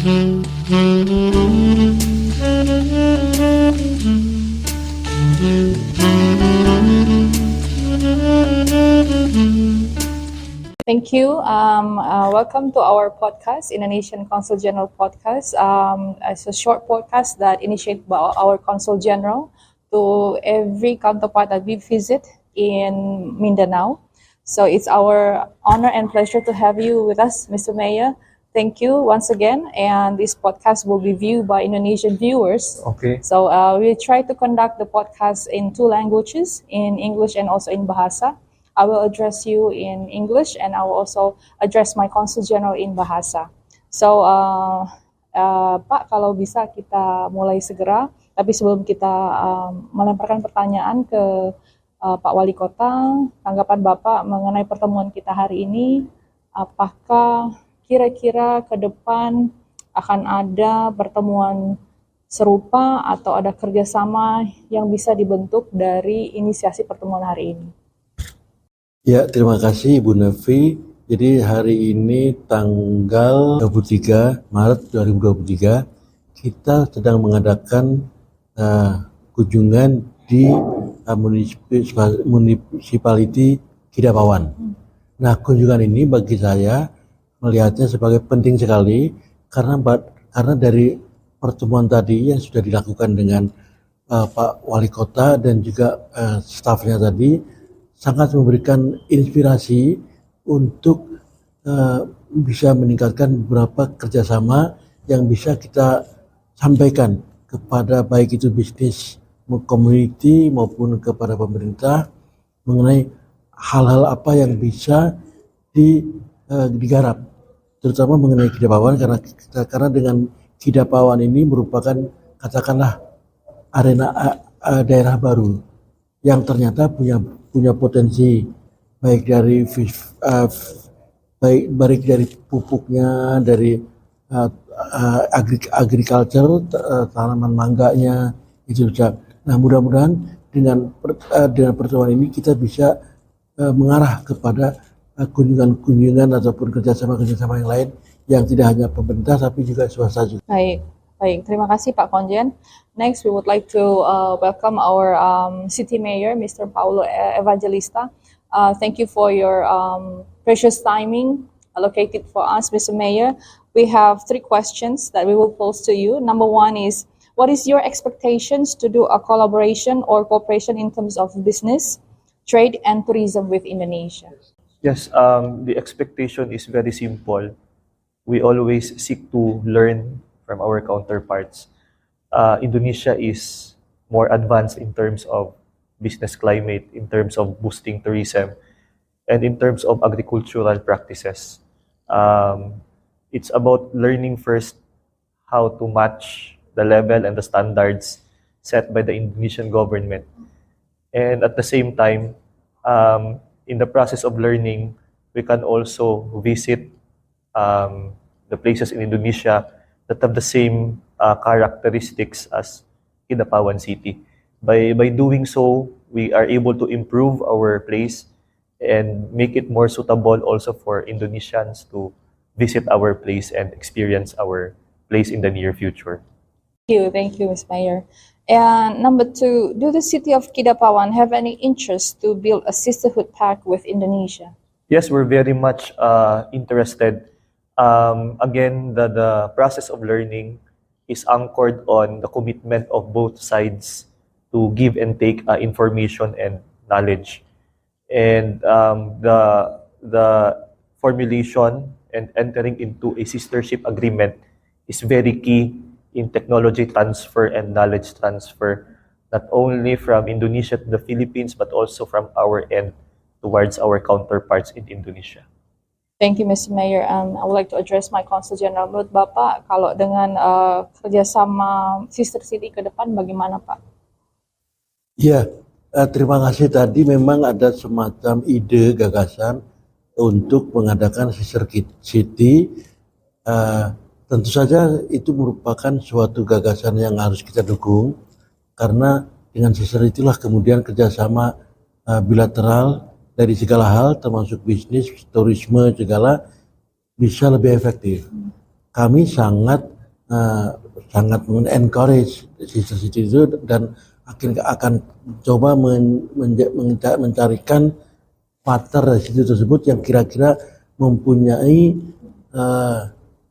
Thank you. Welcome to our podcast, Indonesian Consul General Podcast. It's a short podcast that initiated by our Consul General to every counterpart that we visit in Mindanao. So it's our honor and pleasure to have you with us, Mr. Mayor. Thank you once again. And this podcast will be viewed by Indonesian viewers. Okay. So we try to conduct the podcast in 2 languages, in English and also in Bahasa. I will address you in English and I will also address my Consul General in Bahasa. So, Pak, kalau bisa kita mulai segera. Tapi sebelum kita melemparkan pertanyaan ke Pak Wali Kota, tanggapan Bapak mengenai pertemuan kita hari ini, apakah kira-kira ke depan akan ada pertemuan serupa atau ada kerjasama yang bisa dibentuk dari inisiasi pertemuan hari ini? Ya, terima kasih Ibu Nevi. Jadi hari ini tanggal 23 Maret 2023 kita sedang mengadakan kunjungan di municipality Kidapawan. Nah, kunjungan ini bagi saya melihatnya sebagai penting sekali karena dari pertemuan tadi yang sudah dilakukan dengan Pak Wali Kota dan juga stafnya tadi sangat memberikan inspirasi untuk bisa meningkatkan beberapa kerjasama yang bisa kita sampaikan kepada baik itu bisnis, community maupun kepada pemerintah mengenai hal-hal apa yang bisa digarap, terutama mengenai Kidapawan karena dengan Kidapawan ini merupakan katakanlah arena daerah baru yang ternyata punya potensi baik dari pupuknya, dari agriculture, tanaman mangganya itu bisa. Nah, mudah-mudahan dengan pertemuan ini kita bisa mengarah kepada kunjungan ataupun kerjasama yang lain yang tidak hanya pemerintah tapi juga swasta juga. Baik, terima kasih Pak Konjen. Next, we would like to welcome our City Mayor, Mr. Paulo Evangelista. Thank you for your precious timing allocated for us, Mr. Mayor. We have 3 questions that we will pose to you. Number 1 is, what is your expectations to do a collaboration or cooperation in terms of business, trade, and tourism with Indonesia? Yes, the expectation is very simple. We always seek to learn from our counterparts. Indonesia is more advanced in terms of business climate, in terms of boosting tourism, and in terms of agricultural practices. It's about learning first how to match the level and the standards set by the Indonesian government. And at the same time, in the process of learning, we can also visit the places in Indonesia that have the same characteristics as Kidapawan City. By doing so, we are able to improve our place and make it more suitable also for Indonesians to visit our place and experience our place in the near future. Thank you, Ms. Mayor. And number 2, do the city of Kidapawan have any interest to build a sisterhood pact with Indonesia? Yes, we're very much interested. Again, the process of learning is anchored on the commitment of both sides to give and take information and knowledge. And the formulation and entering into a sistership agreement is very key in technology transfer and knowledge transfer, not only from Indonesia to the Philippines, but also from our end towards our counterparts in Indonesia. Thank you, Mr. Mayor. And I would like to address my Consul General. Menurut Bapak, kalau dengan kerjasama Sister City ke depan, bagaimana Pak? Ya, terima kasih. Tadi memang ada semacam ide, gagasan untuk mengadakan Sister City. Tentu saja itu merupakan suatu gagasan yang harus kita dukung, karena dengan Sister itulah kemudian kerjasama bilateral dari segala hal termasuk bisnis, turisme, segala bisa lebih efektif. Kami sangat sangat encourage sister-sister itu dan akan coba mencarikan partner dari situ tersebut yang kira-kira mempunyai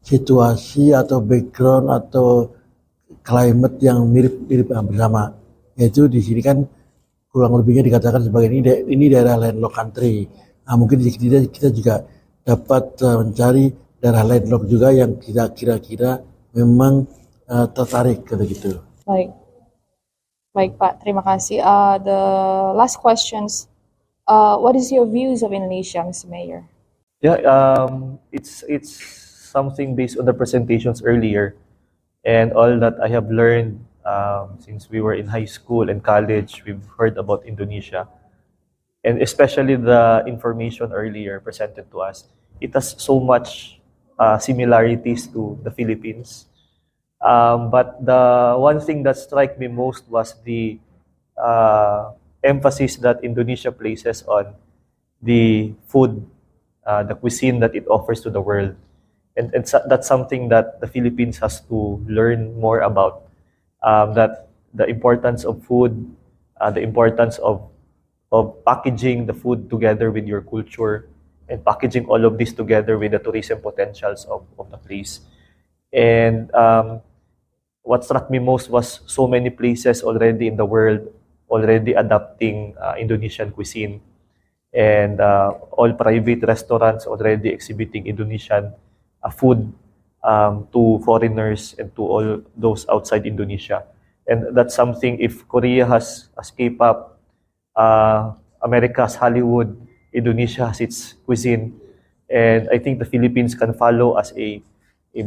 situasi atau background atau climate yang mirip bersama. Yaitu di sini kan kurang lebihnya dikatakan sebagai ini daerah landlocked country. Nah, mungkin kita juga dapat mencari daerah landlocked juga yang kita kira-kira memang tertarik gitu. Baik Pak, terima kasih. The last questions. What is your views of Indonesia, Mr. Mayor? Yeah, it's something based on the presentations earlier and all that I have learned since we were in high school and college. We've heard about Indonesia, and especially the information earlier presented to us. It has so much similarities to the Philippines. But the one thing that struck me most was the emphasis that Indonesia places on the food, the cuisine that it offers to the world. And that's something that the Philippines has to learn more about, that the importance of food, the importance of packaging the food together with your culture, and packaging all of this together with the tourism potentials of the place. And what struck me most was so many places already in the world already adopting Indonesian cuisine, and all private restaurants already exhibiting Indonesian food to foreigners and to all those outside Indonesia. And that's something, if Korea has K-pop, America's Hollywood, Indonesia has its cuisine, and I think the Philippines can follow as a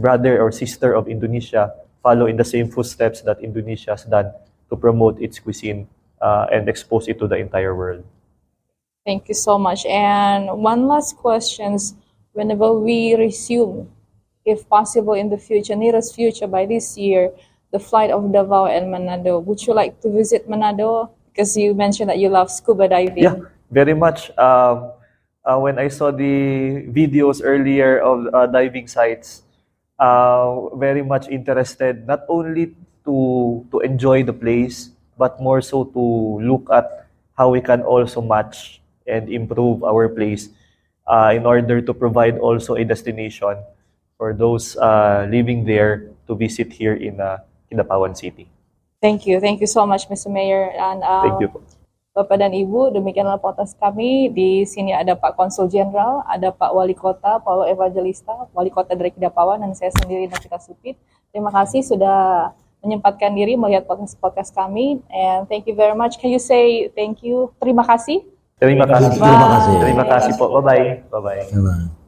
brother or sister of Indonesia, follow in the same footsteps that Indonesia has done to promote its cuisine and expose it to the entire world. Thank you so much. And one last question. Whenever we resume, if possible in the future, nearest future by this year, the flight of Davao and Manado, would you like to visit Manado? Because you mentioned that you love scuba diving. Yeah, very much. When I saw the videos earlier of diving sites, very much interested not only to enjoy the place, but more so to look at how we can also match and improve our place in order to provide also a destination for those living there to visit here in Kidapawan City. Thank you so much, Mr. Mayor. And Thank you. Bapak dan Ibu, demikianlah podcast kami. Di sini ada Pak Konsul Jenderal, ada Pak Walikota, Paulo Evangelista, Walikota dari Kidapawan, dan saya sendiri Nafita Supit. Terima kasih sudah menyempatkan diri melihat podcast kami. And thank you very much. Can you say thank you? Terima kasih. Terima kasih. Terima kasih. Terima kasih po. Bye-bye. Bye-bye. Terima.